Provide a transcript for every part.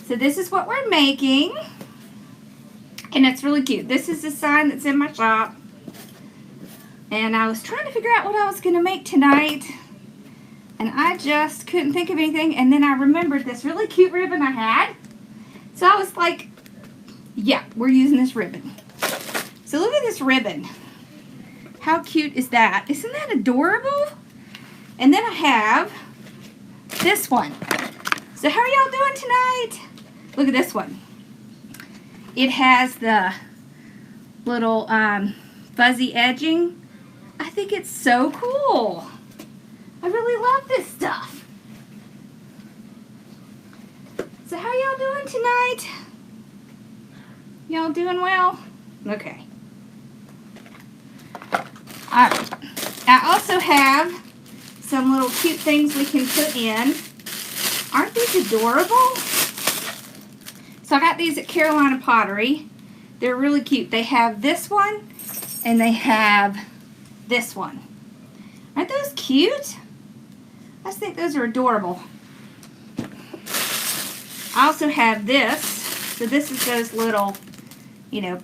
So this is what we're making. And it's really cute. This is the sign that's in my shop. And I was trying to figure out what I was going to make tonight. And I just couldn't think of anything. And then I remembered this really cute ribbon I had. So I was like, yeah, we're using this ribbon. So look at this ribbon. How cute is that? Isn't that adorable? And then I have this one. So how are y'all doing tonight? Look at this one. It has the little fuzzy edging. I think it's so cool. I really love this stuff. So how y'all doing tonight? Y'all doing well? Okay. Alright. I also have some little cute things we can put in. Aren't these adorable? So I got these at Carolina Pottery. They're really cute. They have this one and they have this one. Aren't those cute? I just think those are adorable. I also have this. So this is those little, you know,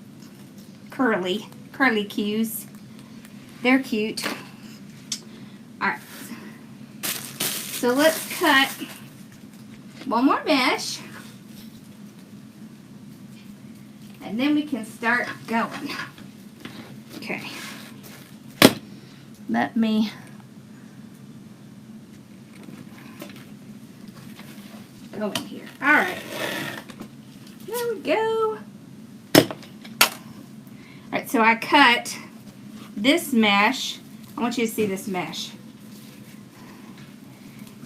curly cues. They're cute. Alright. So let's cut one more mesh. And then we can start going. Okay. Let me go in here. Alright. There we go. Alright, so I cut this mesh. I want you to see this mesh.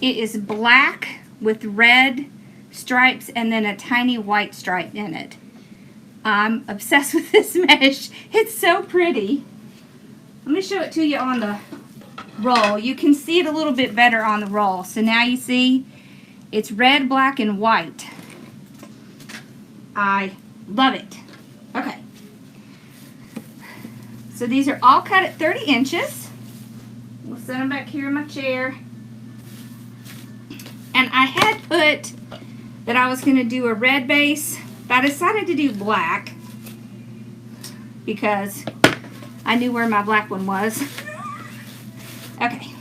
It is black with red stripes and then a tiny white stripe in it. I'm obsessed with this mesh. It's so pretty. Let me show it to you on the roll. You can see it a little bit better on the roll. So now you see it's red, black, and white. I love it. Okay. So these are all cut at 30 inches. We'll set them back here in my chair. And I had put that I was going to do a red base, but I decided to do black because I knew where my black one was. Okay.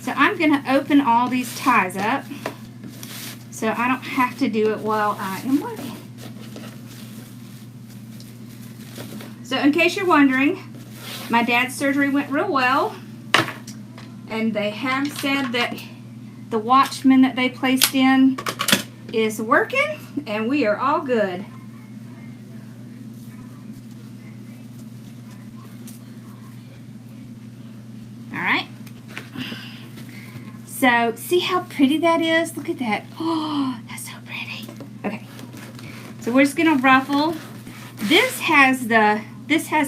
So I'm going to open all these ties up so I don't have to do it while I am working. So in case you're wondering, my dad's surgery went real well, and they have said that the Watchman that they placed in is working, and we are all good. Alright. So, see how pretty that is? Look at that. Oh, that's so pretty. Okay. So we're just going to ruffle. This has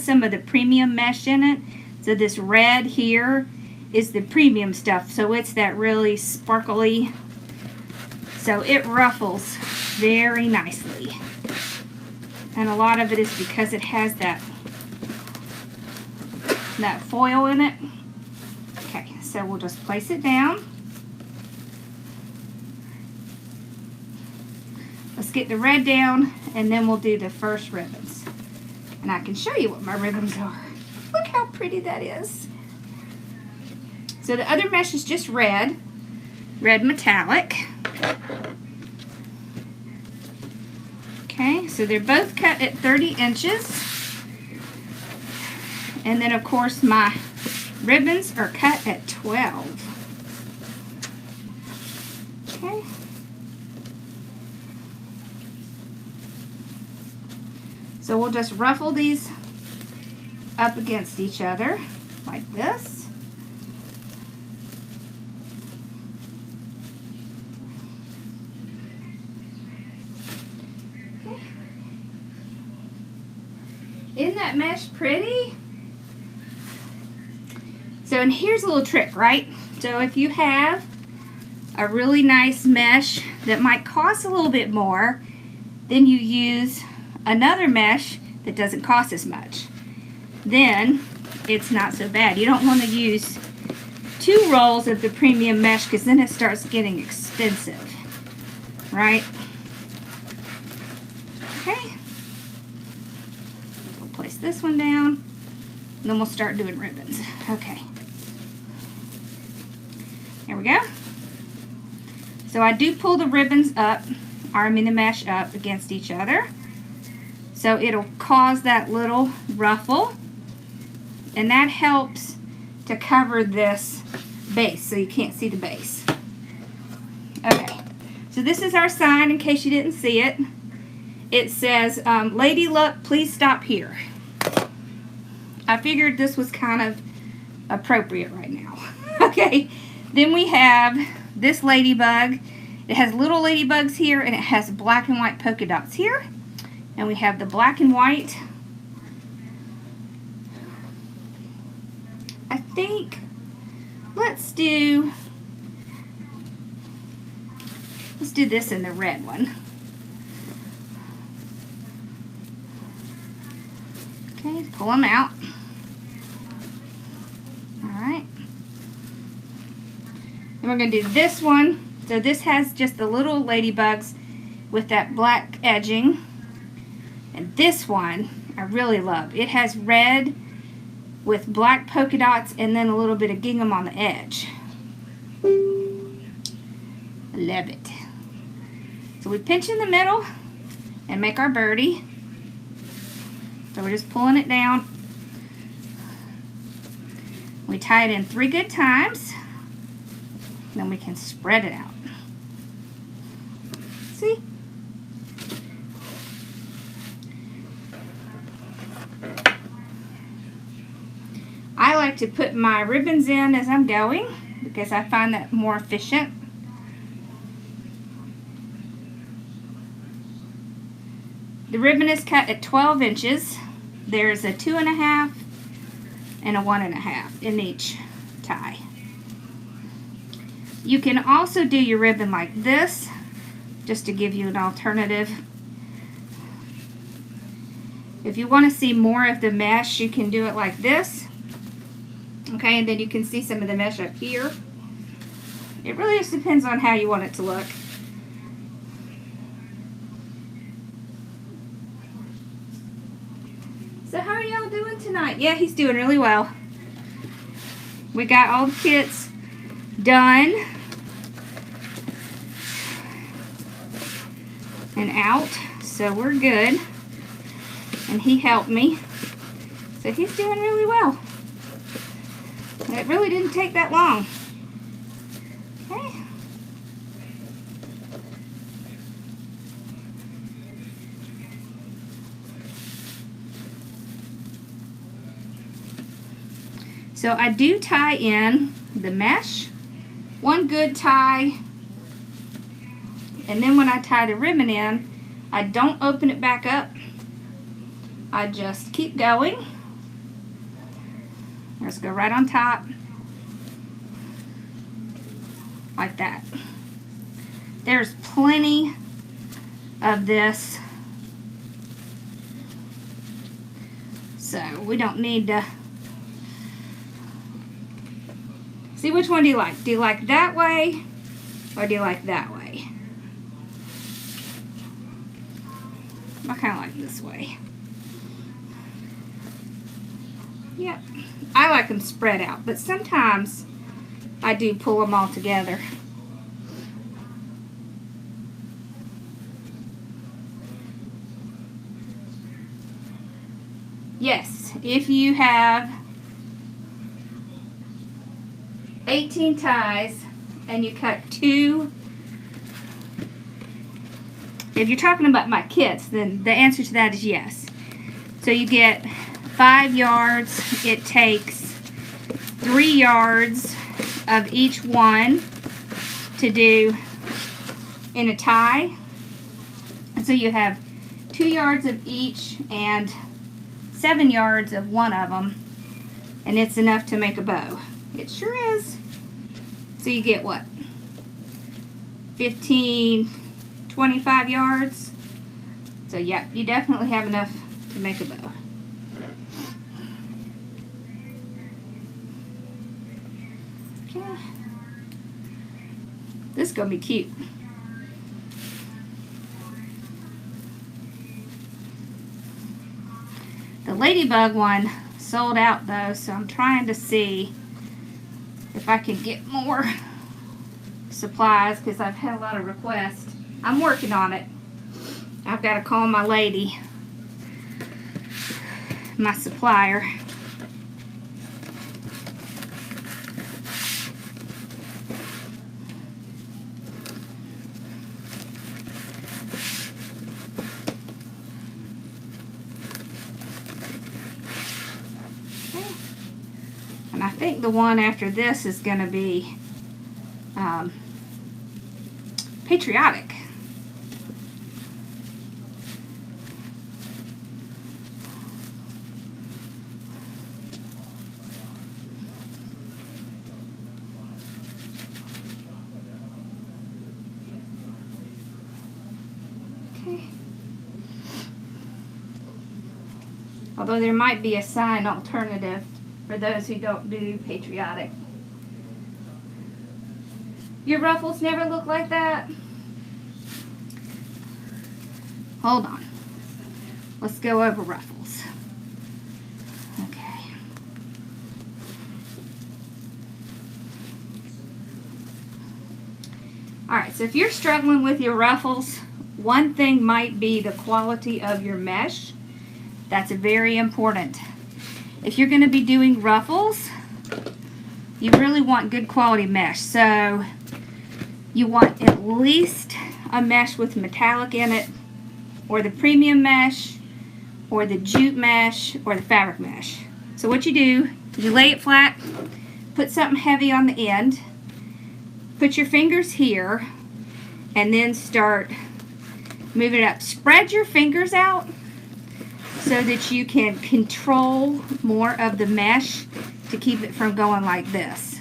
some of the premium mesh in it. So this red here is the premium stuff. So it's that really sparkly. So it ruffles very nicely. And a lot of it is because it has that foil in it. Okay, so we'll just place it down. Let's get the red down, and then we'll do the first ribbons. And I can show you what my ribbons are. Look how pretty that is. So the other mesh is just red metallic. Okay, so they're both cut at 30 inches. And then of course my ribbons are cut at 12. Okay. So we'll just ruffle these up against each other like this. Okay. Isn't that mesh pretty? So, and here's a little trick, right? So if you have a really nice mesh that might cost a little bit more, then you use another mesh that doesn't cost as much. Then it's not so bad. You don't want to use 2 rolls of the premium mesh because then it starts getting expensive, right? Okay. We'll place this one down. And then we'll start doing ribbons. Okay. There we go. So I do pull the ribbons up, or I mean the mesh up against each other. So it'll cause that little ruffle. And that helps to cover this base so you can't see the base. Okay. So this is our sign in case you didn't see it. It says, Lady Luck, please stop here. I figured this was kind of appropriate right now. Okay. Then we have this ladybug. It has little ladybugs here, and it has black and white polka dots here. And we have the black and white. I think, let's do this in the red one. Okay, pull them out. Alright. And we're going to do this one. So this has just the little ladybugs with that black edging. And this one I really love. It has red with black polka dots and then a little bit of gingham on the edge. I love it. So we pinch in the middle and make our birdie. So we're just pulling it down. We tie it in 3 good times. Then we can spread it out. See? I like to put my ribbons in as I'm going because I find that more efficient. The ribbon is cut at 12 inches. There's a 2.5 and a 1.5 in each tie. You can also do your ribbon like this, just to give you an alternative. If you want to see more of the mesh, you can do it like this. Okay, and then you can see some of the mesh up here. It really just depends on how you want it to look. So how are y'all doing tonight? Yeah, he's doing really well. We got all the kits done and out, so we're good. And he helped me, so he's doing really well. It really didn't take that long. Okay. So I do tie in the mesh, one good tie, and then when I tie the ribbon in, I don't open it back up. I just keep going. Let's go right on top, like that. There's plenty of this, so we don't need to. See, which one do you like? Do you like that way, or do you like that way? I kind of like this way. Yep. I like them spread out, but sometimes I do pull them all together. Yes, if you have 18 ties and you cut 2, if you're talking about my kits, then the answer to that is yes. So you get 5 yards. It takes 3 yards of each one to do in a tie. And so you have 2 yards of each and 7 yards of one of them, and it's enough to make a bow. It sure is. So you get what? 15, 25 yards. So yeah, you definitely have enough to make a bow. Okay. This is gonna be cute. The Ladybug one sold out though, so I'm trying to see if I can get more supplies because I've had a lot of requests. I'm working on it. I've got to call my lady, my supplier. And I think the one after this is going to be patriotic. Okay. Although there might be a sign alternative for those who don't do patriotic. Your ruffles never look like that? Hold on. Let's go over ruffles. Okay. Alright, so if you're struggling with your ruffles, one thing might be the quality of your mesh. That's very important. If you're going to be doing ruffles, you really want good quality mesh. So you want at least a mesh with metallic in it, or the premium mesh, or the jute mesh, or the fabric mesh. So what you do, you lay it flat, put something heavy on the end, put your fingers here, and then start moving it up. Spread your fingers out so that you can control more of the mesh to keep it from going like this.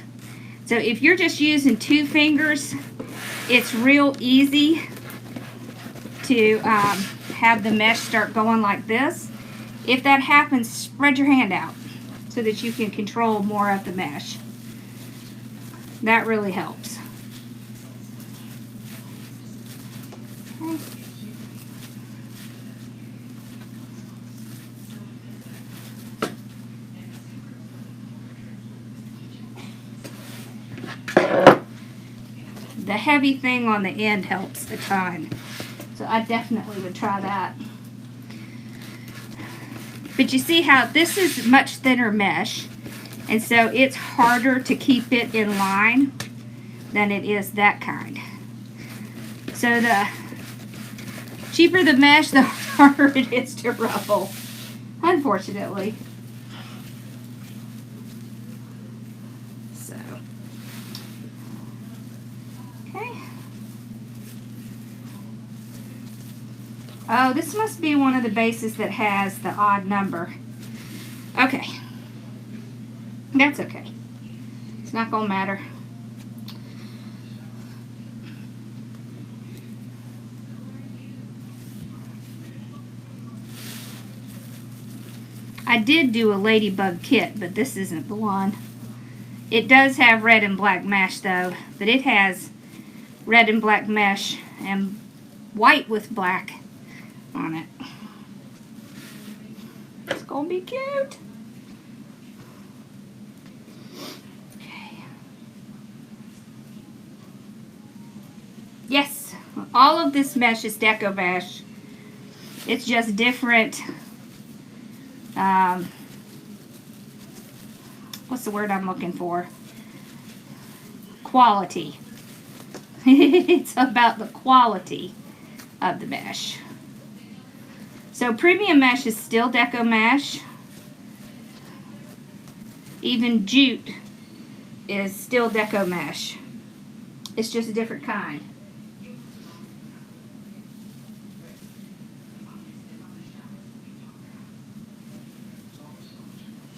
So if you're just using 2 fingers, it's real easy to have the mesh start going like this. If that happens, spread your hand out so that you can control more of the mesh. That really helps. Okay. The heavy thing on the end helps a ton. So I definitely would try that. But you see how this is much thinner mesh, and so it's harder to keep it in line than it is that kind. So the cheaper the mesh, the harder it is to ruffle, unfortunately. So, okay. Oh, this must be one of the bases that has the odd number. Okay. That's okay. It's not gonna matter. I did do a Ladybug kit, but this isn't the one. It does have red and black mesh though, but it has red and black mesh and white with black on it. It's gonna be cute. Okay. Yes, all of this mesh is deco mesh. It's just different. What's the word I'm looking for? Quality. It's about the quality of the mesh. So premium mesh is still deco mesh. Even jute is still deco mesh. It's just a different kind.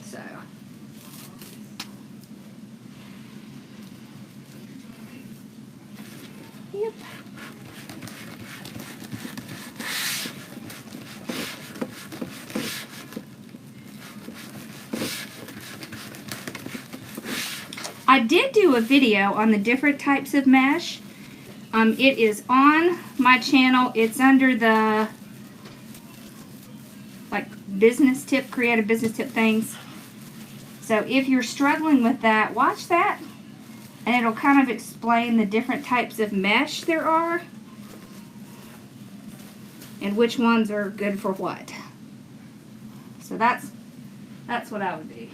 So yep. I did do a video on the different types of mesh. It is on my channel. It's under the like business tip, creative business tip things. So if you're struggling with that, watch that, and it'll kind of explain the different types of mesh there are and which ones are good for what. So that's what I would do.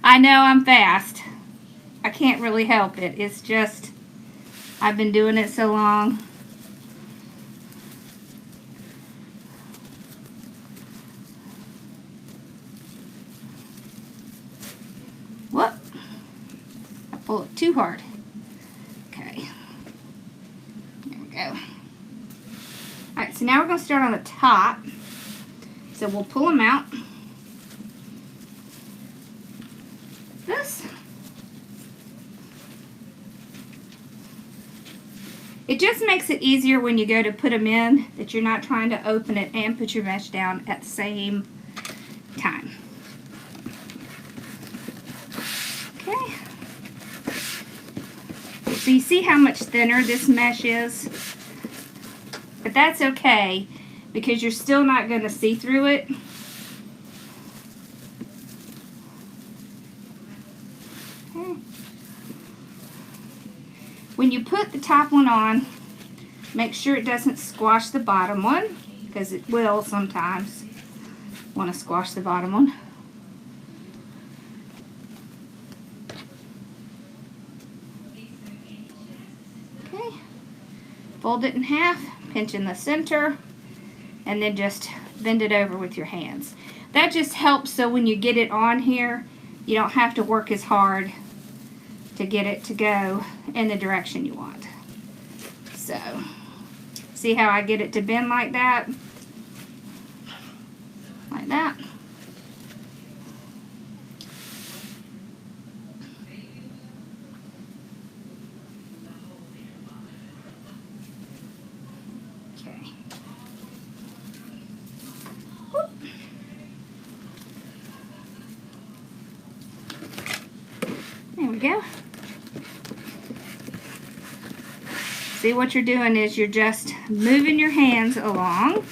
I know I'm fast. I can't really help it. It's just I've been doing it so long. Whoop. I pull it too hard. Okay. There we go. Alright, so now we're going to start on the top. So we'll pull them out. This. It just makes it easier when you go to put them in that you're not trying to open it and put your mesh down at the same time. Okay. So you see how much thinner this mesh is? But that's okay because you're still not going to see through it. When you put the top one on, make sure it doesn't squash the bottom one, because it will sometimes want to squash the bottom one. Okay, fold it in half, pinch in the center, and then just bend it over with your hands. That just helps so when you get it on here, you don't have to work as hard to get it to go in the direction you want. So, see how I get it to bend like that? Like that. Okay. Whoop. There we go. See, what you're doing is you're just moving your hands along.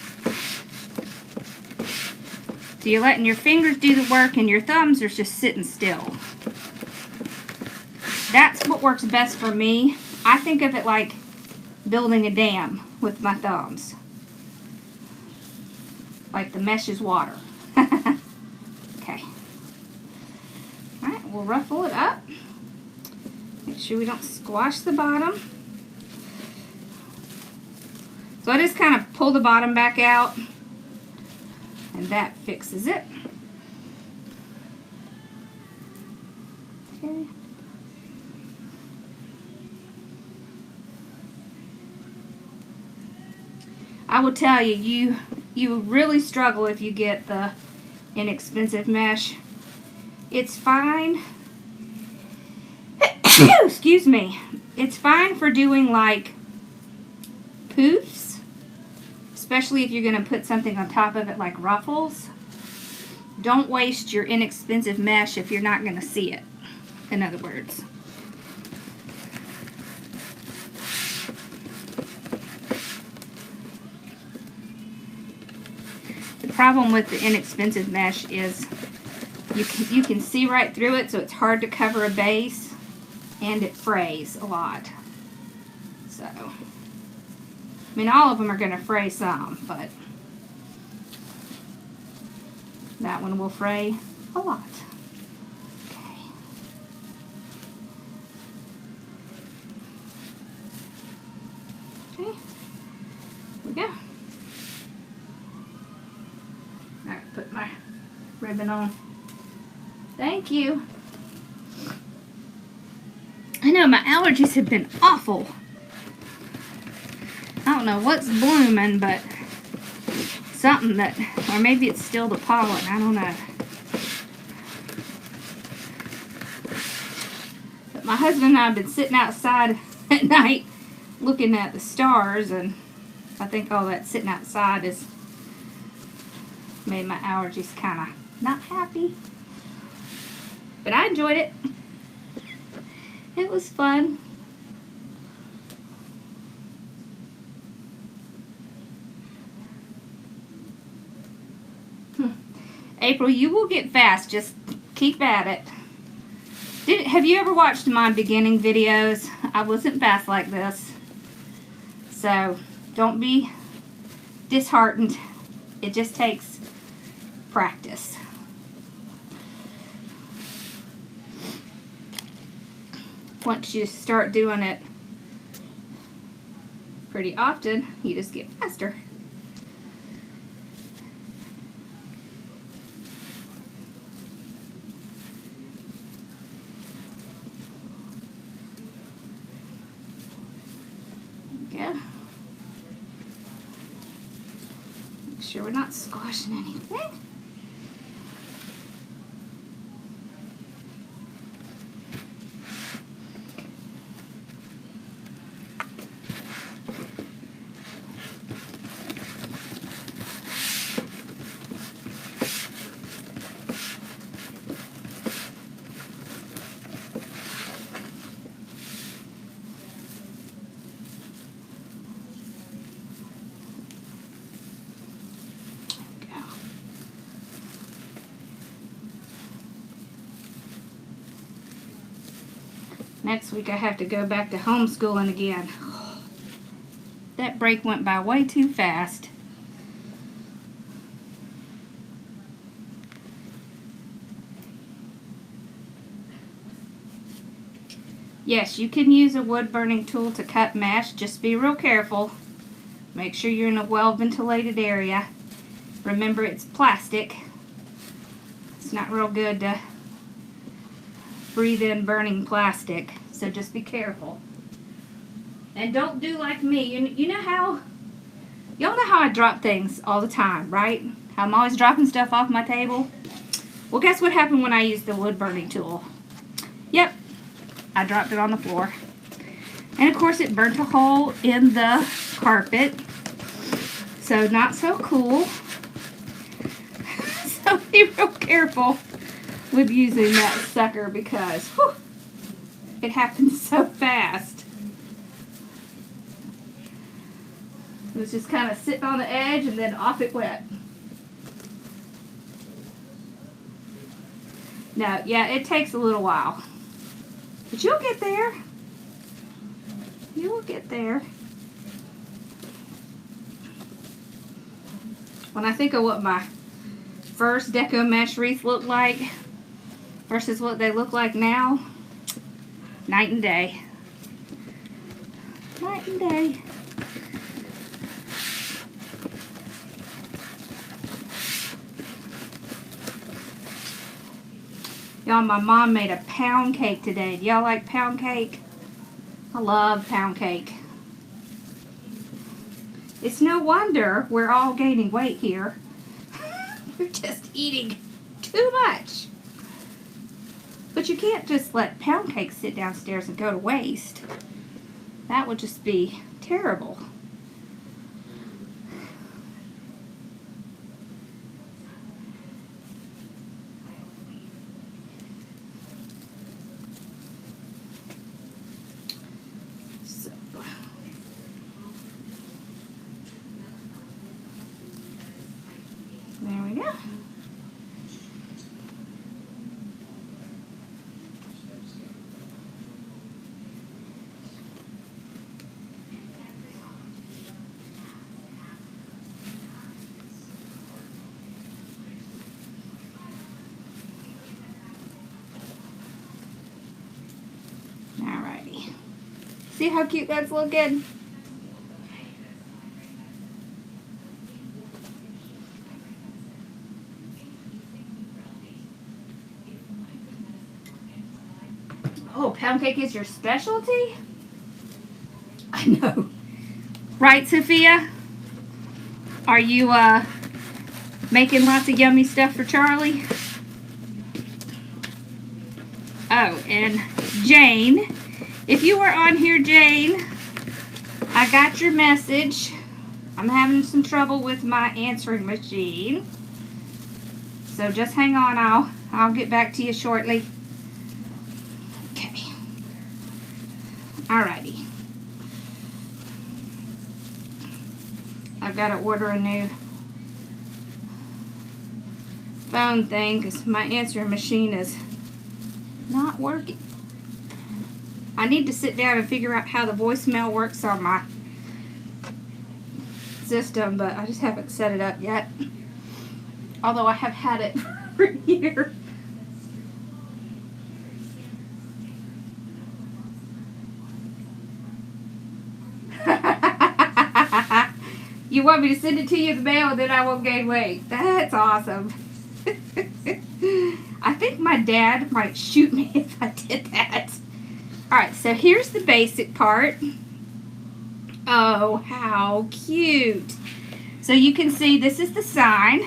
So you're letting your fingers do the work and your thumbs are just sitting still. That's what works best for me. I think of it like building a dam with my thumbs. Like the mesh is water. Okay. Alright, we'll ruffle it up. Make sure we don't squash the bottom. So I just kind of pull the bottom back out, and that fixes it. Okay. I will tell you, you really struggle if you get the inexpensive mesh. It's fine. Excuse me. It's fine for doing like poofs. Especially if you're going to put something on top of it like ruffles. Don't waste your inexpensive mesh if you're not going to see it, in other words. The problem with the inexpensive mesh is you can see right through it, so it's hard to cover a base, and it frays a lot. So, I mean, all of them are going to fray some, but that one will fray a lot. Okay. Okay. Here we go. Alright, put my ribbon on. Thank you. I know my allergies have been awful. I don't know what's blooming, but something that, or maybe it's still the pollen, I don't know. But my husband and I have been sitting outside at night looking at the stars, and I think all that sitting outside has made my allergies kind of not happy. But I enjoyed it. It was fun. April, you will get fast. Just keep at it. Have you ever watched my beginning videos? I wasn't fast like this. So don't be disheartened. It just takes practice. Once you start doing it pretty often, you just get faster. There we go. Make sure we're not squashing anything. Next week I have to go back to homeschooling again. That break went by way too fast. Yes, you can use a wood burning tool to cut mesh. Just be real careful. Make sure you're in a well ventilated area. Remember, it's plastic. It's not real good to breathe in burning plastic, so just be careful. And don't do like me. You know how, y'all know how I drop things all the time, right? I'm always dropping stuff off my table. Well, guess what happened when I used the wood burning tool? Yep, I dropped it on the floor. And of course it burnt a hole in the carpet. So not so cool. So be real careful with using that sucker because whew, it happens so fast. It was just kind of sitting on the edge and then off it went. No, yeah, it takes a little while. But you'll get there. You will get there. When I think of what my first deco mesh wreath looked like versus what they look like now, night and day. Night and day. Y'all, my mom made a pound cake today. Do y'all like pound cake? I love pound cake. It's no wonder we're all gaining weight here. We're just eating too much. But you can't just let pound cake sit downstairs and go to waste. That would just be terrible. So, there we go. Alrighty. See how cute that's looking? Oh, pound cake is your specialty? I know. Right, Sophia? Are you making lots of yummy stuff for Charlie? Oh, and Jane, if you were on here, Jane, I got your message. I'm having some trouble with my answering machine. So just hang on, I'll get back to you shortly. Okay. Alrighty. I've got to order a new phone thing because my answering machine is not working. I need to sit down and figure out how the voicemail works on my system, but I just haven't set it up yet. Although I have had it for a year. You want me to send it to you in the mail and then I won't gain weight? That's awesome. I think my dad might shoot me if I did that. Alright, so here's the basic part. Oh, how cute. So you can see this is the sign.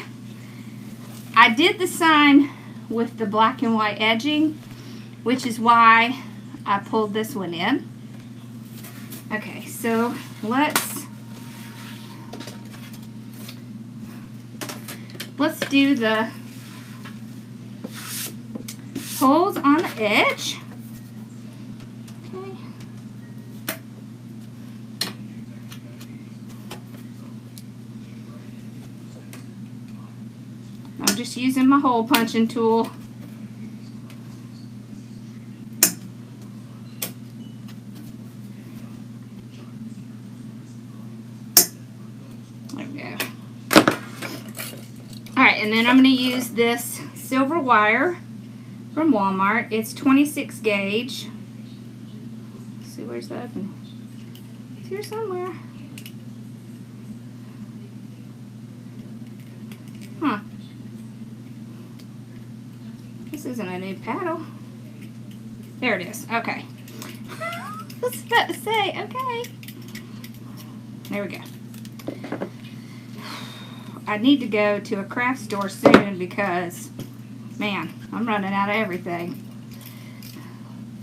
I did the sign with the black and white edging, which is why I pulled this one in. Okay, so let's do the holes on the edge. Okay. I'm just using my hole punching tool. There we go. Alright, and then I'm going to use this silver wire from Walmart. It's 26 gauge. Let's see, where's that open? It's here somewhere. Huh. This isn't a new paddle. There it is. Okay. I was about to say, okay. There we go. I need to go to a craft store soon because, man, I'm running out of everything.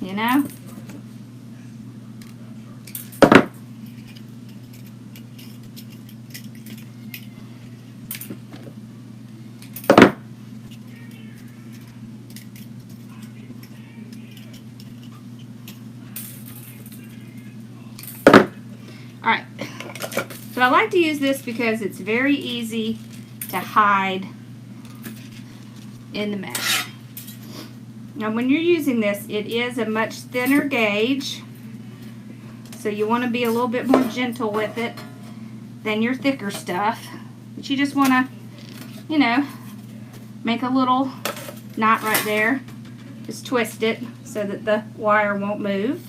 You know? Alright. So I like to use this because it's very easy to hide in the mat. Now when you're using this, it is a much thinner gauge, so you want to be a little bit more gentle with it than your thicker stuff. But you just want to, you know, make a little knot right there. Just twist it so that the wire won't move.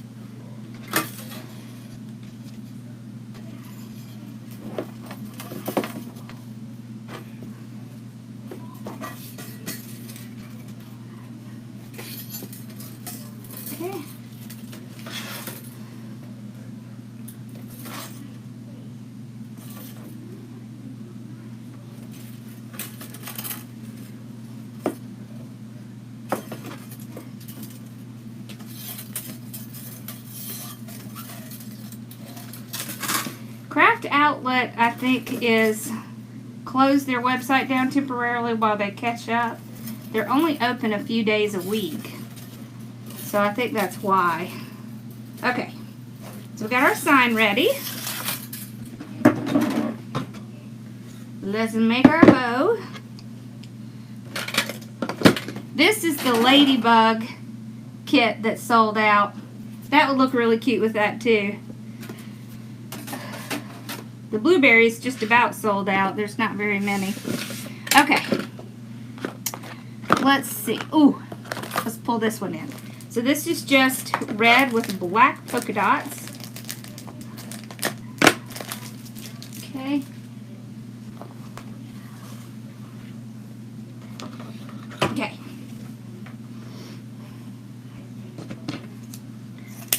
Okay. Craft Outlet, I think, is closed their website down temporarily while they catch up. They're only open a few days a week. So I think that's why. Okay, so we got our sign ready. Let's make our bow. This is the Ladybug kit that sold out. That would look really cute with that too. The blueberries just about sold out. There's not very many. Okay, let's see. Ooh, let's pull this one in. So this is just red with black polka dots. Okay. Okay.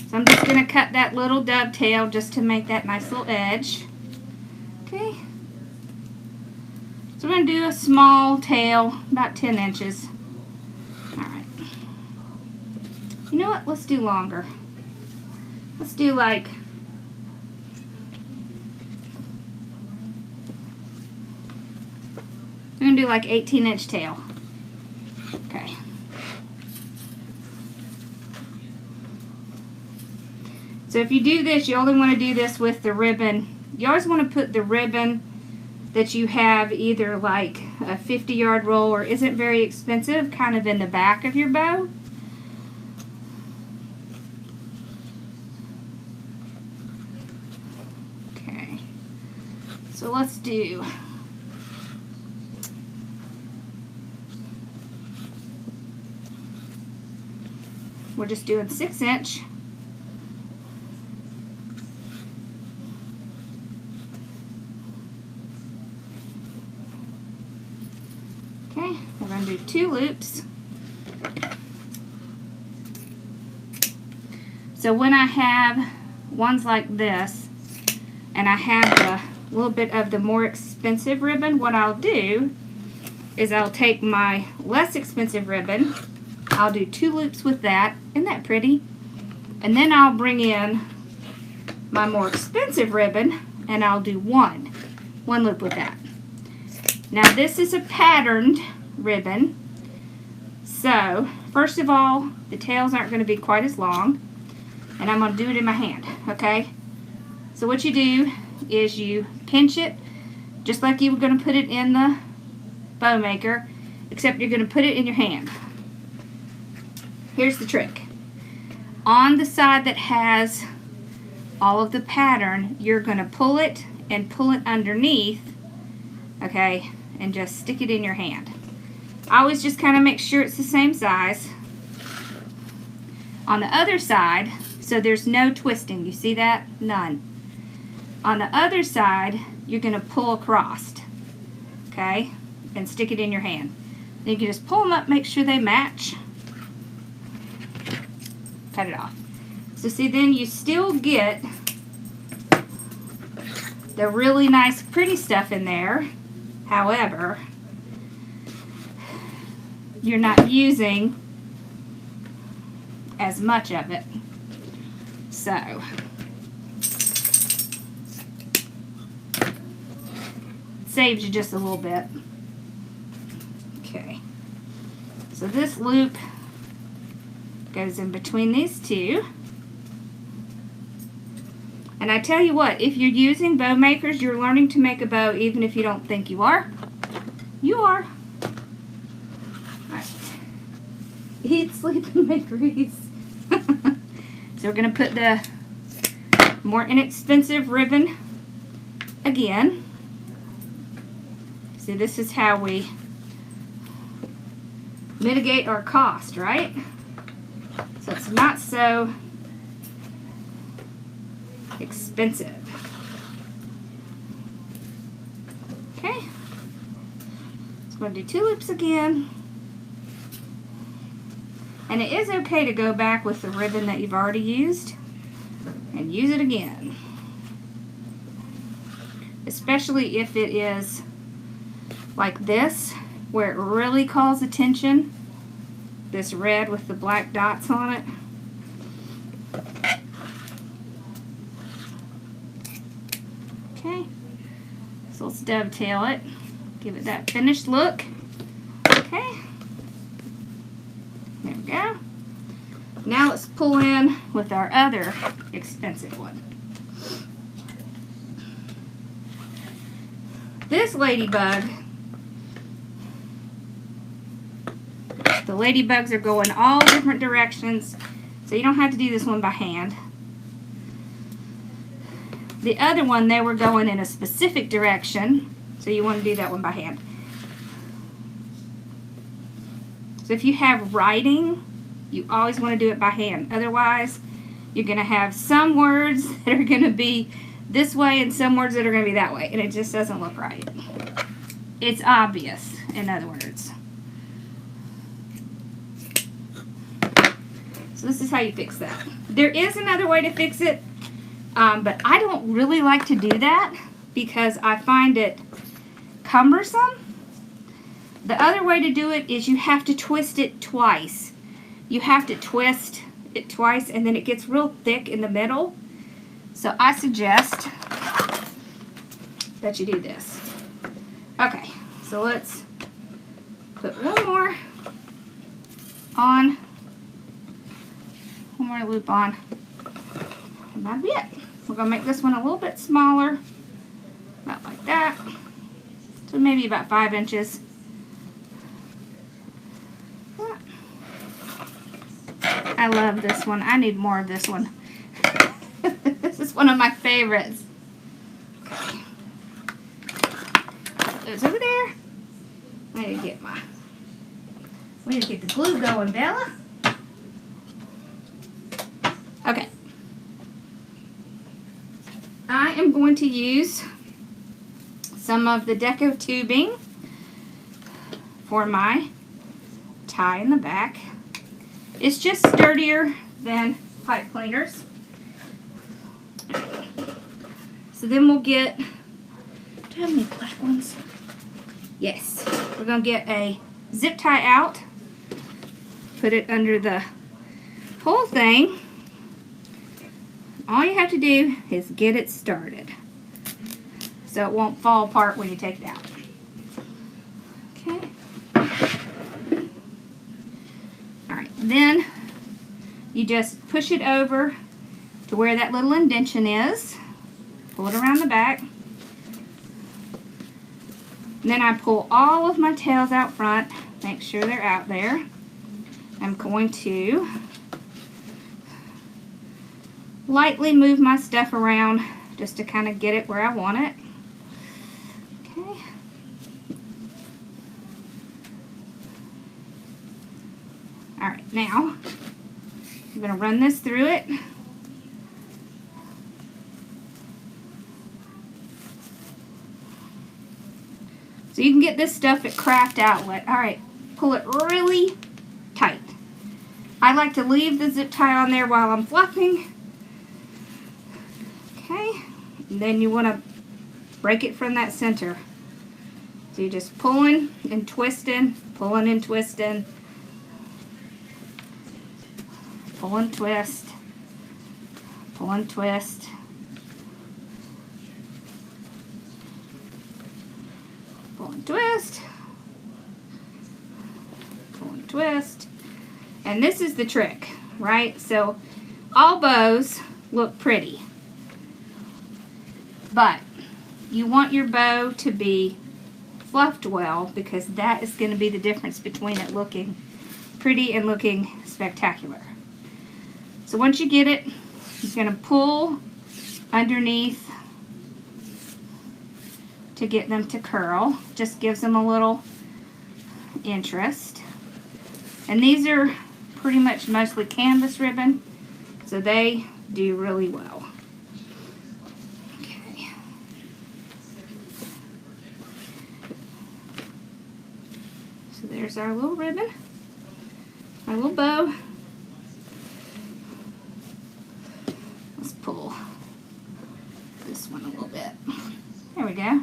So I'm just going to cut that little dovetail just to make that nice little edge. Okay. So we're going to do a small tail, about 10 inches. Alright. You know what? Let's do longer. Let's do like I'm going to do like 18-inch tail. Okay. So if you do this, you only want to do this with the ribbon. You always want to put the ribbon that you have either like a 50-yard roll or isn't very expensive, kind of in the back of your bow. Okay, so let's do we're just doing 6-inch. Okay, we're going to do 2 loops. So when I have ones like this, and I have a little bit of the more expensive ribbon, what I'll do is I'll take my less expensive ribbon, I'll do 2 loops with that. Isn't that pretty? And then I'll bring in my more expensive ribbon, and I'll do one loop with that. Now this is a patterned ribbon, so first of all, the tails aren't going to be quite as long, and I'm going to do it in my hand, okay? So what you do is you pinch it just like you were going to put it in the bow maker, except you're going to put it in your hand. Here's the trick. On the side that has all of the pattern, you're going to pull it and pull it underneath, okay, and just stick it in your hand. I always just kind of make sure it's the same size. On the other side, so there's no twisting, you see that? None. On the other side, you're going to pull across, okay, and stick it in your hand. Then you can just pull them up, make sure they match. Cut it off. So see, then you still get the really nice pretty stuff in there. However, you're not using as much of it. So saves you just a little bit. Okay, so this loop goes in between these two. And I tell you what, if you're using bow makers, you're learning to make a bow even if you don't think you are. You are. Alright. Eat, sleep, and make wreaths. So we're going to put the more inexpensive ribbon again. See, this is how we mitigate our cost, right? So it's not so expensive. Okay. So I'm going to do 2 loops again. And it is okay to go back with the ribbon that you've already used and use it again. Especially if it is like this, where it really calls attention. This red with the black dots on it. Okay, so let's dovetail it, give it that finished look. Okay, there we go. Now let's pull in with our other expensive one. This ladybug, the ladybugs are going all different directions, so you don't have to do this one by hand. The other one, they were going in a specific direction, so you want to do that one by hand. So if you have writing, you always want to do it by hand. Otherwise, you're going to have some words that are going to be this way and some words that are going to be that way, and it just doesn't look right. It's obvious, in other words. So this is how you fix that. There is another way to fix it, but I don't really like to do that because I find it cumbersome. The other way to do it is you have to twist it twice. You have to twist it twice and then it gets real thick in the middle. So I suggest that you do this. Okay, so let's put one more on. One more loop on. And that'll be it. We're going to make this one a little bit smaller. About like that. So maybe about 5 inches. I love this one. I need more of this one. This is one of my favorites. Okay. Those over there. I need to get we need to get the glue going, Bella. Okay. I am going to use some of the deco tubing for my tie in the back. It's just sturdier than pipe cleaners. So then we'll get, do I have any black ones? Yes. We're going to get a zip tie out, put it under the whole thing. All you have to do is get it started so it won't fall apart when you take it out. Okay. Alright, then you just push it over to where that little indentation is. Pull it around the back. And then I pull all of my tails out front. Make sure they're out there. I'm going to lightly move my stuff around just to kind of get it where I want it. Okay. Alright, now I'm going to run this through it. So you can get this stuff at Craft Outlet. Alright, pull it really tight. I like to leave the zip tie on there while I'm fluffing. Okay, and then you want to break it from that center. So you're just pulling and twisting, pulling and twisting, pull and twist, pull and twist. Pull and twist, pull and twist. And this is the trick, right? So all bows look pretty, but you want your bow to be fluffed well, because that is going to be the difference between it looking pretty and looking spectacular. So once you get it, you're going to pull underneath to get them to curl. Just gives them a little interest. And these are pretty much mostly canvas ribbon, so they do really well. Okay. So there's our little ribbon, our little bow. Let's pull this one a little bit. There we go.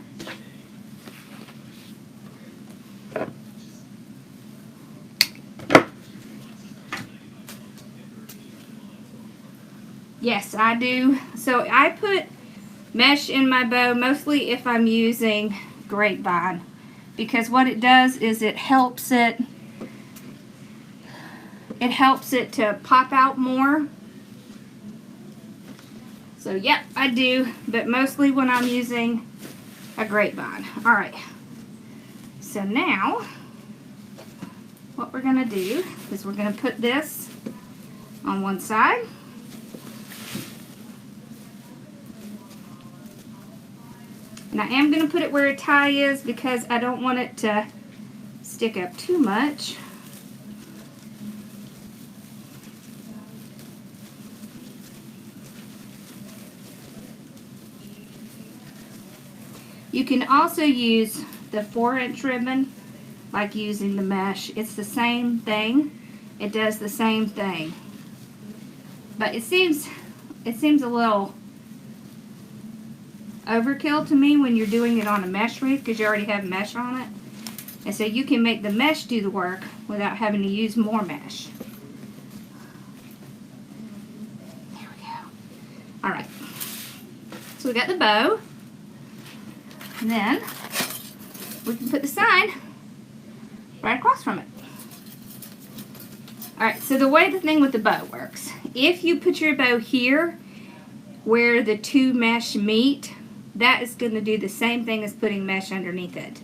Yes, I do. So I put mesh in my bow mostly if I'm using grapevine, because what it does is it helps it to pop out more. So yep, I do, but mostly when I'm using a grapevine. Alright, so now what we're going to do is we're going to put this on one side. And I am going to put it where a tie is because I don't want it to stick up too much. You can also use the 4-inch ribbon like using the mesh. It's the same thing. It does the same thing. But it seems a little overkill to me when you're doing it on a mesh wreath, because you already have mesh on it. And so you can make the mesh do the work without having to use more mesh. There we go. Alright. So we got the bow. And then we can put the sign right across from it. Alright, so the way the thing with the bow works, if you put your bow here where the two mesh meet, that is going to do the same thing as putting mesh underneath it.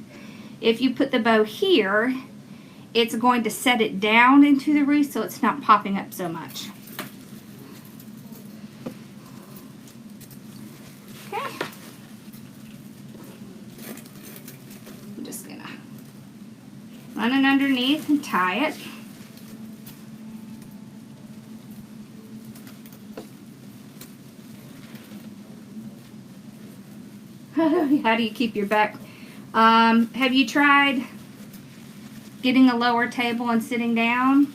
if you put the bow here, it's going to set it down into the wreath so it's not popping up so much. Okay. I'm just gonna run it underneath and tie it. How do you keep your back? Have you tried getting a lower table and sitting down?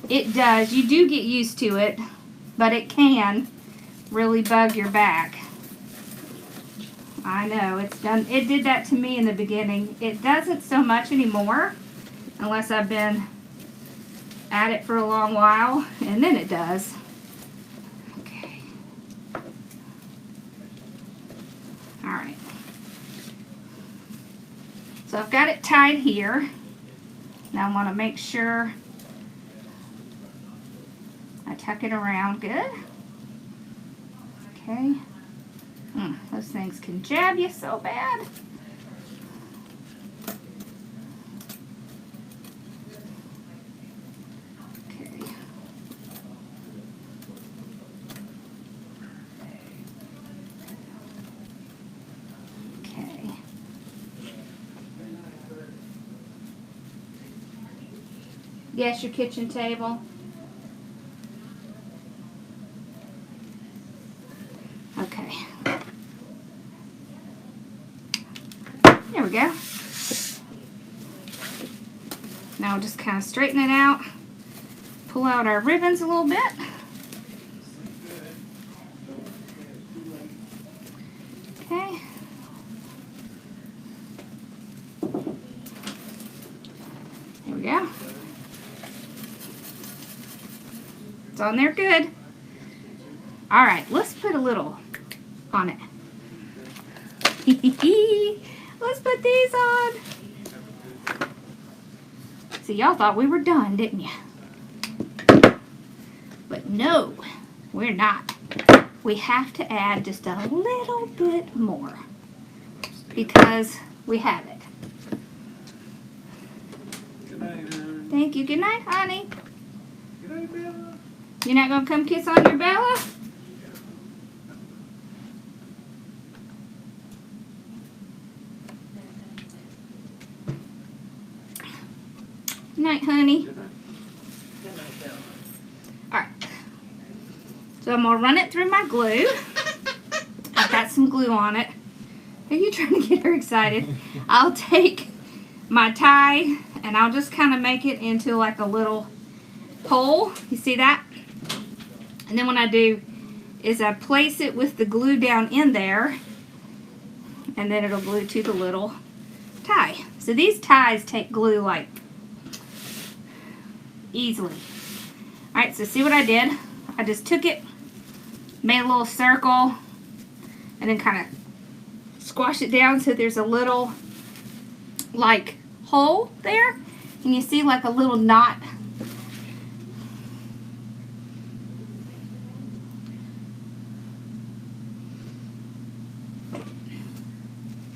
It does. You do get used to it, but it can really bug your back. I know, it's done. It did that to me in the beginning. It doesn't so much anymore, unless I've been at it for a long while, and then it does. Okay. All right. So I've got it tied here. Now I want to make sure I tuck it around good. Okay. Those things can jab you so bad. Okay. Okay. Yes, your kitchen table. Okay. There we go. Now we'll just kind of straighten it out. Pull out our ribbons a little bit. Okay. There we go. It's on there good. All right, let's put a little on it. Let's put these on. See, y'all thought we were done, didn't you? But no, we're not. We have to add just a little bit more because we have it. Good night, honey. Thank you. Good night, honey. Good night, Bella. You're not going to come kiss on your Bella? Good night, honey. Good night. Good night, Bella. Alright. So I'm going to run it through my glue. I've got some glue on it. Are you trying to get her excited? I'll take my tie and I'll just kind of make it into like a little hole. You see that? And then what I do is I place it with the glue down in there and then it'll glue to the little tie. So these ties take glue like easily. Alright, so see what I did? I just took it, made a little circle, and then kind of squash it down so there's a little like hole there. And you see like a little knot.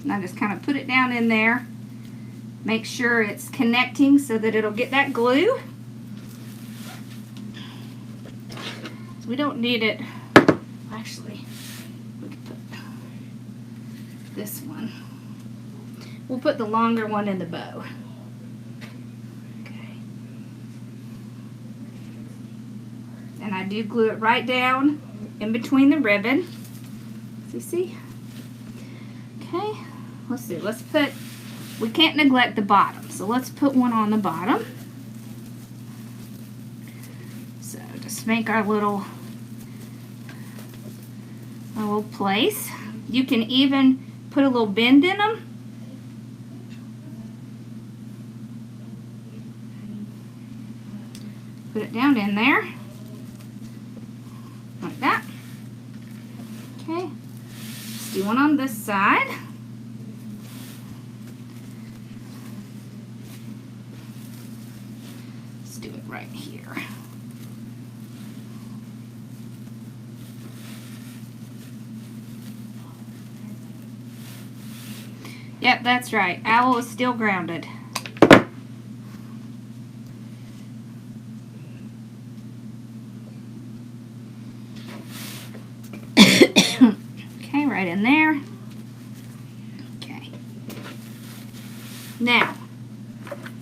And I just kind of put it down in there. Make sure it's connecting so that it'll get that glue. So we don't need it. Actually, we can put this one. We'll put the longer one in the bow. Okay. And I do glue it right down in between the ribbon. So you see? Okay. Let's see. Let's put, we can't neglect the bottom. So let's put one on the bottom. So just make our little place. You can even put a little bend in them. Put it down in there. Like that. Okay. Let's do one on this side. Let's do it right here. Yep, that's right. Owl is still grounded. Okay, right in there. Okay. Now,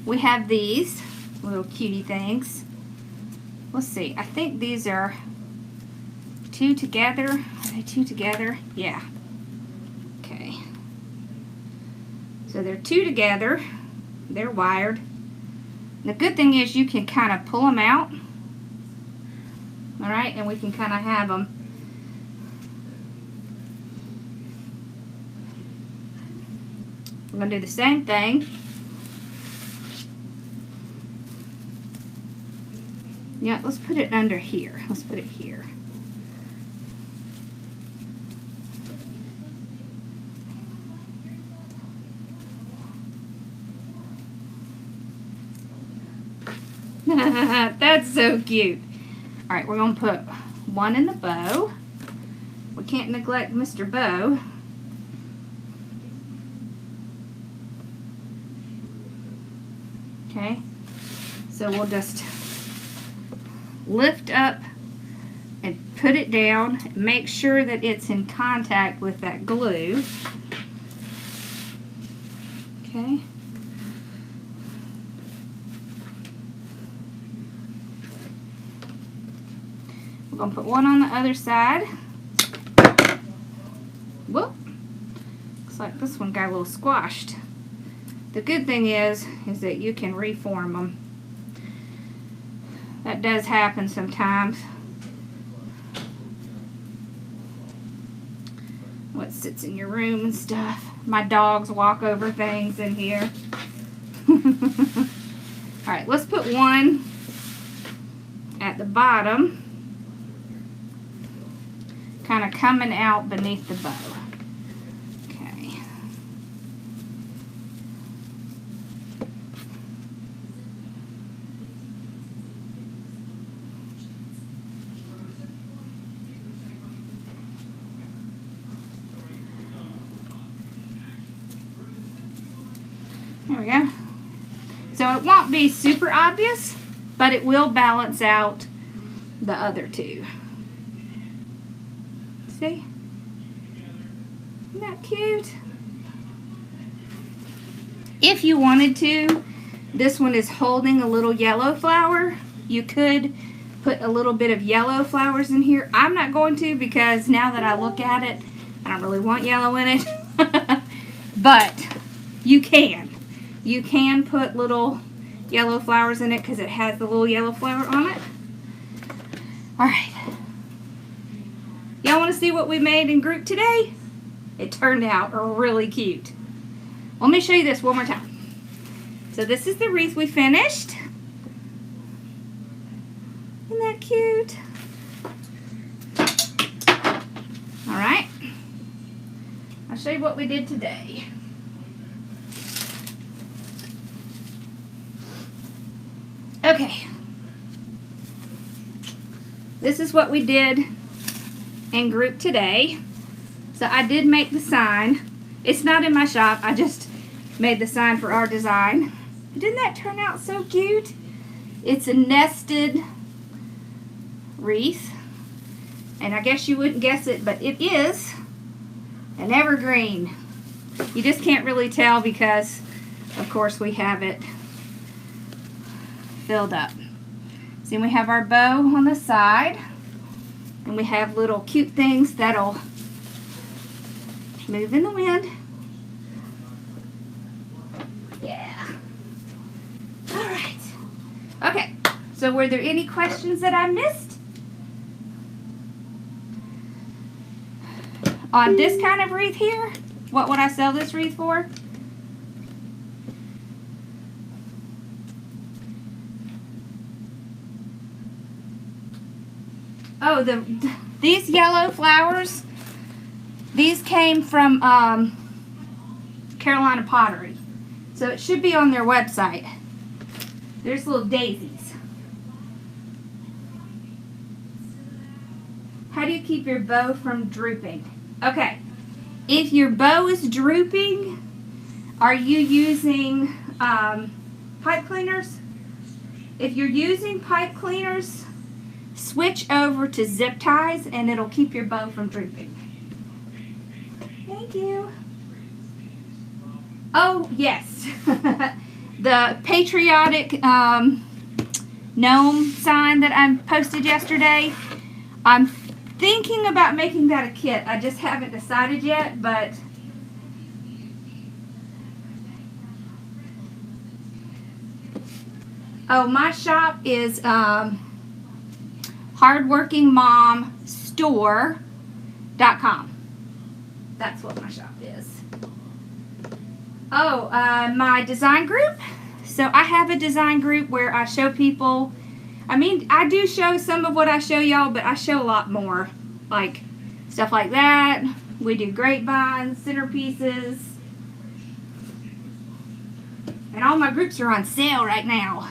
we have these little cutie things. Let's see. I think these are 2 together. Are they 2 together? Yeah. Okay. So they're 2 together. They're wired. The good thing is you can kind of pull them out. Alright, and we can kind of have them. We're going to do the same thing. Yeah, let's put it under here. Let's put it here. That's so cute. Alright, we're going to put one in the bow. We can't neglect Mr. Bow. Okay, so we'll just lift up and put it down. Make sure that it's in contact with that glue. Okay. We're going to put one on the other side. Whoop. Looks like this one got a little squashed. The good thing is that you can reform them. That does happen sometimes. What sits in your room and stuff. My dogs walk over things in here. Alright, let's put one at the bottom. Kind of coming out beneath the bow. Okay. There we go. So it won't be super obvious, but it will balance out the other two. See? Isn't that cute? If you wanted to, this one is holding a little yellow flower. You could put a little bit of yellow flowers in here. I'm not going to because now that I look at it, I don't really want yellow in it. But you can. You can put little yellow flowers in it because it has the little yellow flower on it. Alright. Y'all want to see what we made in group today? It turned out really cute. Let me show you this one more time. So this is the wreath we finished. Isn't that cute? Alright. I'll show you what we did today. Okay. This is what we did in group today. So I did make the sign. It's not in my shop. I just made the sign for our design. Didn't that turn out so cute? It's a nested wreath. And I guess you wouldn't guess it, but it is an evergreen. You just can't really tell because, of course, we have it filled up. See, we have our bow on the side. And we have little cute things that'll move in the wind. Yeah. Alright. Okay. So were there any questions that I missed? On this kind of wreath here? What would I sell this wreath for? Oh, these yellow flowers, these came from Carolina Pottery. So it should be on their website. There's little daisies. How do you keep your bow from drooping? Okay, if your bow is drooping, Are you using pipe cleaners? If you're using pipe cleaners, switch over to zip ties and it'll keep your bow from drooping. Thank you. Oh, yes. The patriotic gnome sign that I posted yesterday. I'm thinking about making that a kit. I just haven't decided yet, but oh, my shop is hardworkingmomstore.com. That's what my shop is. Oh, my design group. So I have a design group where I show people, I mean, I do show some of what I show y'all, but I show a lot more. Like stuff like that. We do grapevines, centerpieces. And all my groups are on sale right now.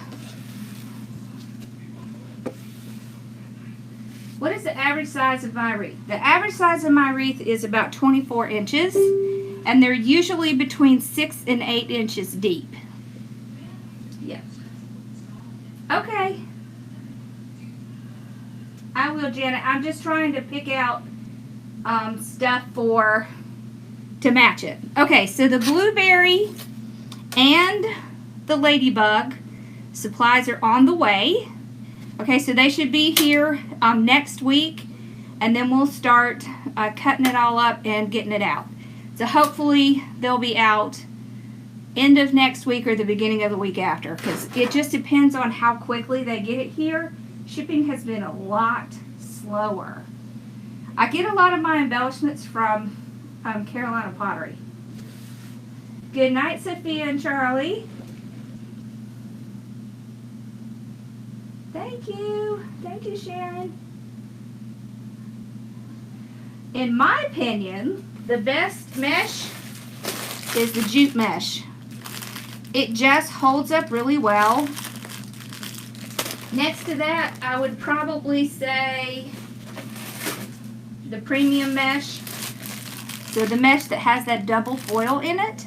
What is the average size of my wreath? The average size of my wreath is about 24 inches. And they're usually between 6 and 8 inches deep. Yes. Okay. I will, Janet. I'm just trying to pick out stuff to match it. Okay, so the blueberry and the ladybug supplies are on the way. Okay, so they should be here next week, and then we'll start cutting it all up and getting it out. So hopefully they'll be out end of next week or the beginning of the week after, because it just depends on how quickly they get it here. Shipping has been a lot slower. I get a lot of my embellishments from Carolina Pottery. Good night, Sophia and Charlie. Thank you. Thank you, Sharon. In my opinion, the best mesh is the jute mesh. It just holds up really well. Next to that, I would probably say the premium mesh. So the mesh that has that double foil in it.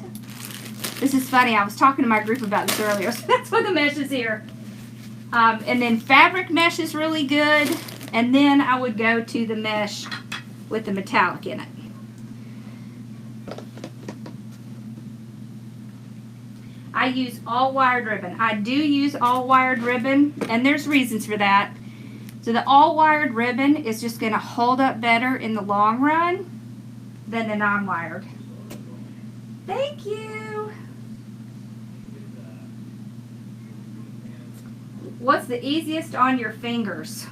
This is funny, I was talking to my group about this earlier, so that's why the mesh is here. And then fabric mesh is really good. And then I would go to the mesh with the metallic in it. I use all wired ribbon. I do use all wired ribbon, and there's reasons for that. So the all wired ribbon is just going to hold up better in the long run than the non-wired. Thank you. What's the easiest on your fingers?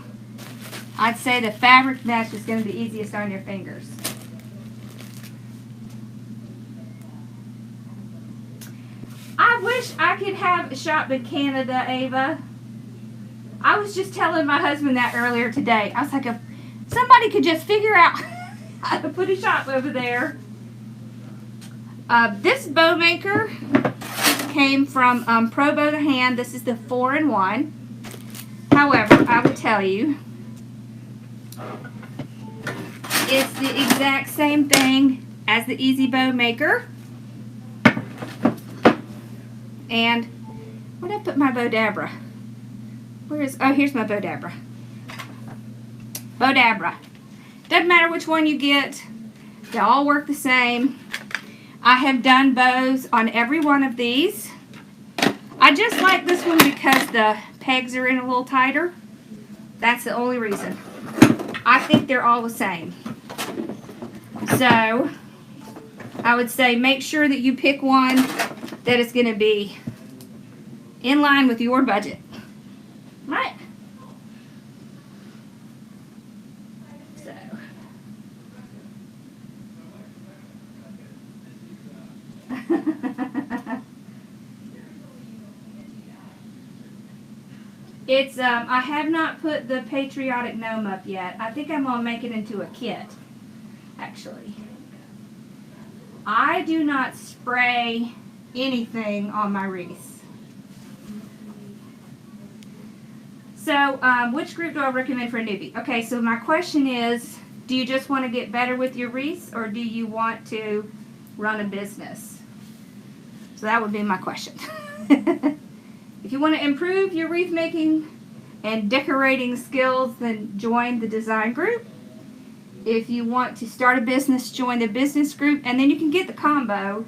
I'd say the fabric mesh is going to be easiest on your fingers. I wish I could have a shop in Canada, Ava. I was just telling my husband that earlier today. I was like, if somebody could just figure out how to put a shop over there. This bow maker came from Pro Bow to Hand. This is the 4-in-1. However, I will tell you, it's the exact same thing as the Easy Bow Maker. And where did I put my Bodabra? Oh, here's my Bodabra. Bodabra. Doesn't matter which one you get. They all work the same. I have done bows on every one of these. I just like this one because the pegs are in a little tighter. That's the only reason. I think they're all the same. So, I would say make sure that you pick one that is going to be in line with your budget. Right? So. It's, I have not put the patriotic gnome up yet. I think I'm going to make it into a kit, actually. I do not spray anything on my wreaths. So, which group do I recommend for a newbie? Okay, so my question is, do you just want to get better with your wreaths, or do you want to run a business? So that would be my question. If you want to improve your wreath making and decorating skills, then join the design group. If you want to start a business, join the business group, and then you can get the combo.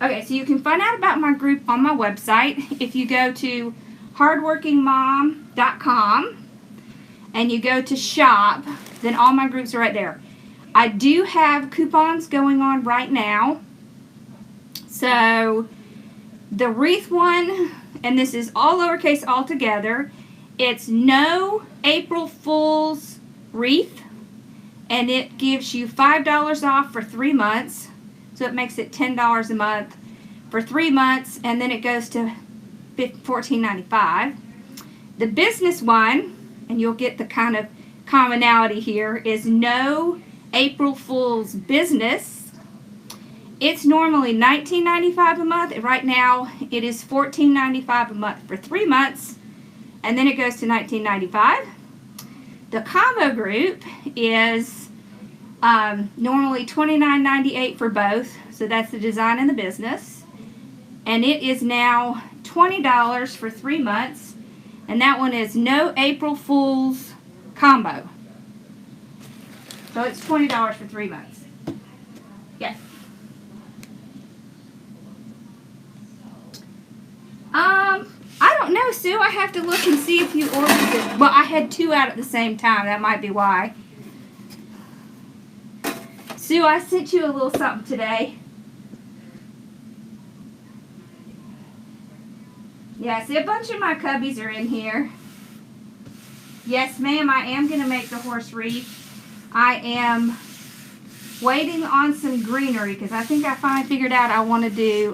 Okay, so you can find out about my group on my website. If you go to hardworkingmom.com and you go to shop, then all my groups are right there. I do have coupons going on right now. So the wreath one, and this is all lowercase all together, it's no April Fool's wreath, and it gives you $5 off for 3 months. So it makes it $10 a month for 3 months, and then it goes to $14.95. The business one, and you'll get the kind of commonality here, is no April Fool's business. It's normally $19.95 a month. Right now it is $14.95 a month for 3 months, and then it goes to $19.95. The combo group is normally $29.98 for both, so that's the design and the business, and it is now $20 for 3 months, and that one is no April Fool's combo, so it's $20 for 3 months. Yes. I don't know, Sue. I have to look and see if you ordered it. Well, I had 2 out at the same time. That might be why. Sue, I sent you a little something today. Yeah, see, a bunch of my cubbies are in here. Yes, ma'am, I am going to make the horse wreath. I am waiting on some greenery because I think I finally figured out I want to do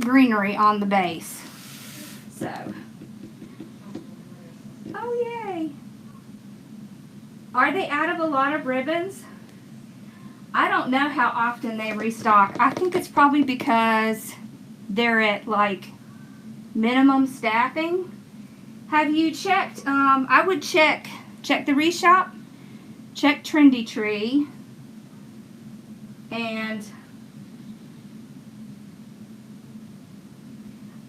greenery on the base. So, oh yay. Are they out of a lot of ribbons? I don't know how often they restock. I think it's probably because they're at like minimum staffing. Have you checked? I would check the reshop, check Trendy Tree, and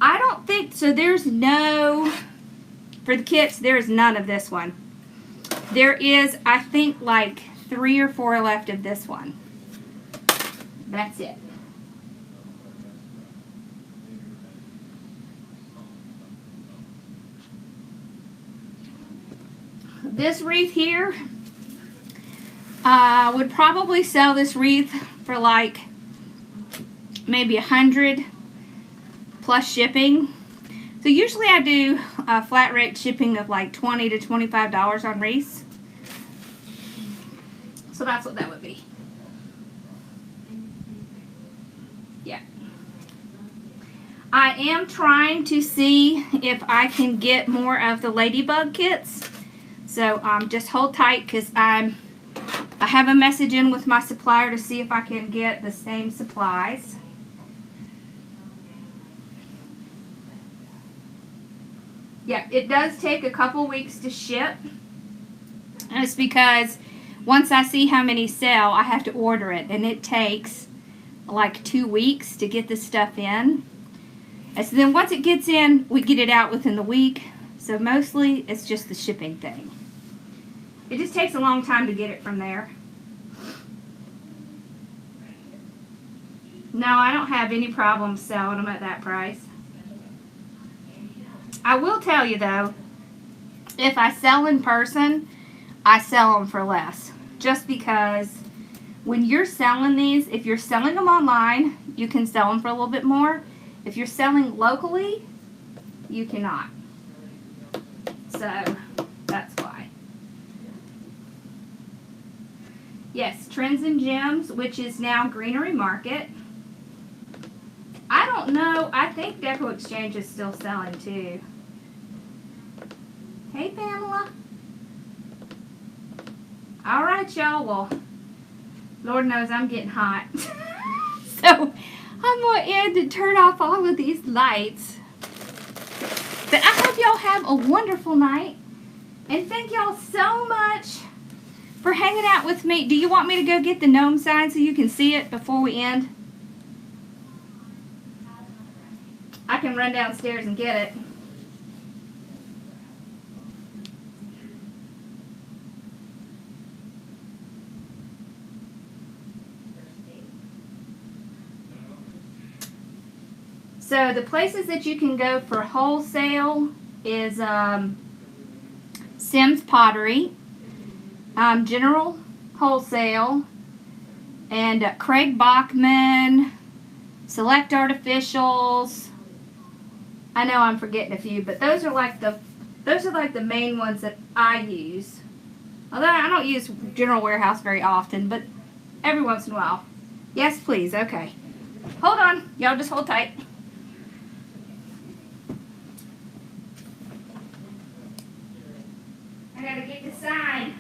I don't think so. There's no, for the kits, there's none of this one. There is, I think, like 3 or 4 left of this one. That's it. This wreath here, would probably sell this wreath for like maybe $100 plus shipping. So usually I do a flat rate shipping of like $20 to $25 on wreaths. So that's what that would be. Yeah. I am trying to see if I can get more of the Ladybug kits. So just hold tight because I have a message in with my supplier to see if I can get the same supplies. Yeah, it does take a couple weeks to ship. And it's because once I see how many sell, I have to order it. And it takes like 2 weeks to get the stuff in. And so then once it gets in, we get it out within the week. So mostly it's just the shipping thing. It just takes a long time to get it from there. No, I don't have any problems selling them at that price. I will tell you though, if I sell in person, I sell them for less. Just because when you're selling these, if you're selling them online, you can sell them for a little bit more. If you're selling locally, you cannot. So that's why. Yes, Trends and Gems, which is now Greenery Market. I don't know. I think Deco Exchange is still selling too. Hey, Pamela. All right, y'all. Well, Lord knows I'm getting hot. So I'm going to end and turn off all of these lights. But I hope y'all have a wonderful night. And thank y'all so much for hanging out with me. Do you want me to go get the gnome sign so you can see it before we end? I can run downstairs and get it. So the places that you can go for wholesale is Sims Pottery, General Wholesale, and Craig Bachman, Select Artificials. I know I'm forgetting a few, but those are like the main ones that I use. Although I don't use General Warehouse very often, but every once in a while. Yes, please. Okay. Hold on. Y'all just hold tight. I gotta get the sign.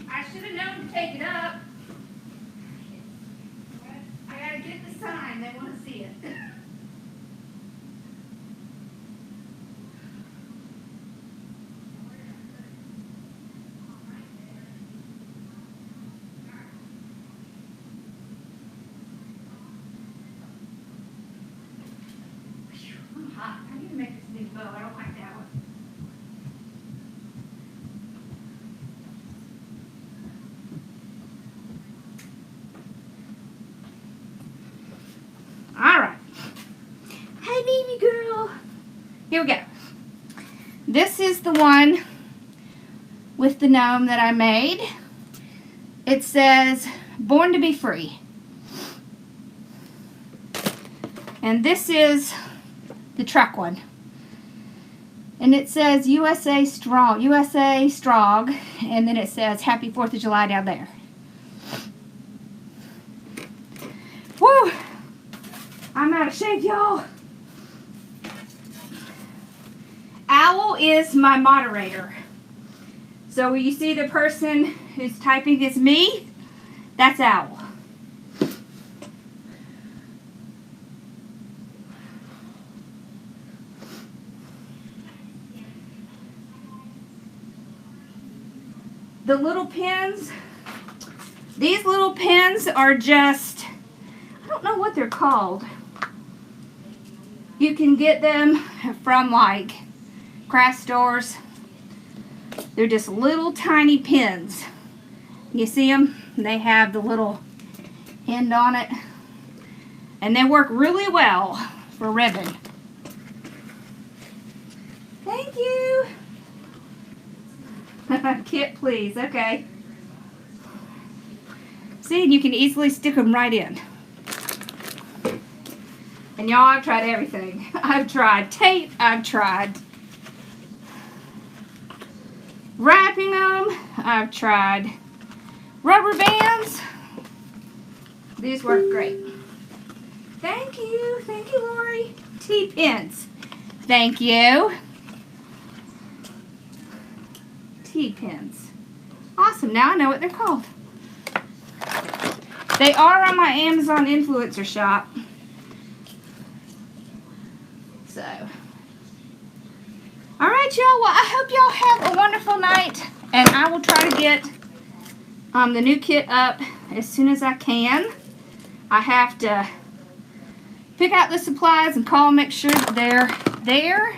I should have known to take it up. I gotta get the sign. They want to see it. I'm hot. I need to make this big bow. I don't like that one. Alright. Hi, baby girl. Here we go. This is the one with the gnome that I made. It says, Born to be Free. And this is the truck one. And it says USA Strong, and then it says Happy 4th of July down there. Woo! I'm out of shape, y'all. Owl is my moderator. So when you see the person who's typing is me, that's Owl. The little pins, these little pins are just, I don't know what they're called. You can get them from like craft stores. They're just little tiny pins. You see them? They have the little end on it. And they work really well for ribbon. Thank you. Kit, please. Okay. See, and you can easily stick them right in. And y'all, I've tried everything. I've tried tape. I've tried wrapping them. I've tried rubber bands. These work great. Thank you. Thank you, Lori. T-pins. Thank you. T-pins. Awesome. Now I know what they're called. They are on my Amazon influencer shop. So, all right, y'all. Well, I hope y'all have a wonderful night, and I will try to get the new kit up as soon as I can. I have to pick out the supplies and call and make sure that they're there,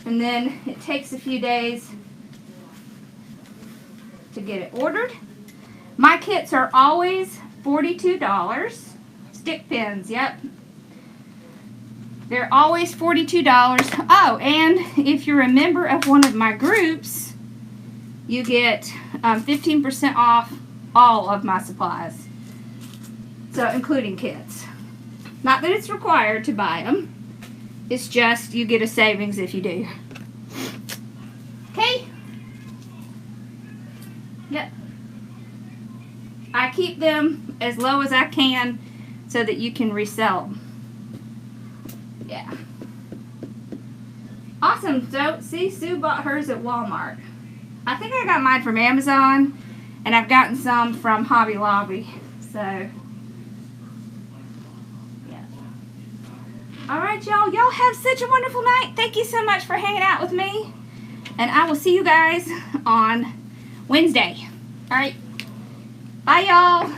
and then it takes a few days to get it ordered. My kits are always $42. Stick pins, yep. They're always $42. Oh, and if you're a member of one of my groups, you get 15% off all of my supplies. So, including kits. Not that it's required to buy them. It's just you get a savings if you do. Okay? Yep. I keep them as low as I can so that you can resell them. Yeah. Awesome. So, see, Sue bought hers at Walmart. I think I got mine from Amazon, and I've gotten some from Hobby Lobby. So, yeah. Alright, y'all. Y'all have such a wonderful night. Thank you so much for hanging out with me. And I will see you guys on Wednesday. All right. Bye, y'all.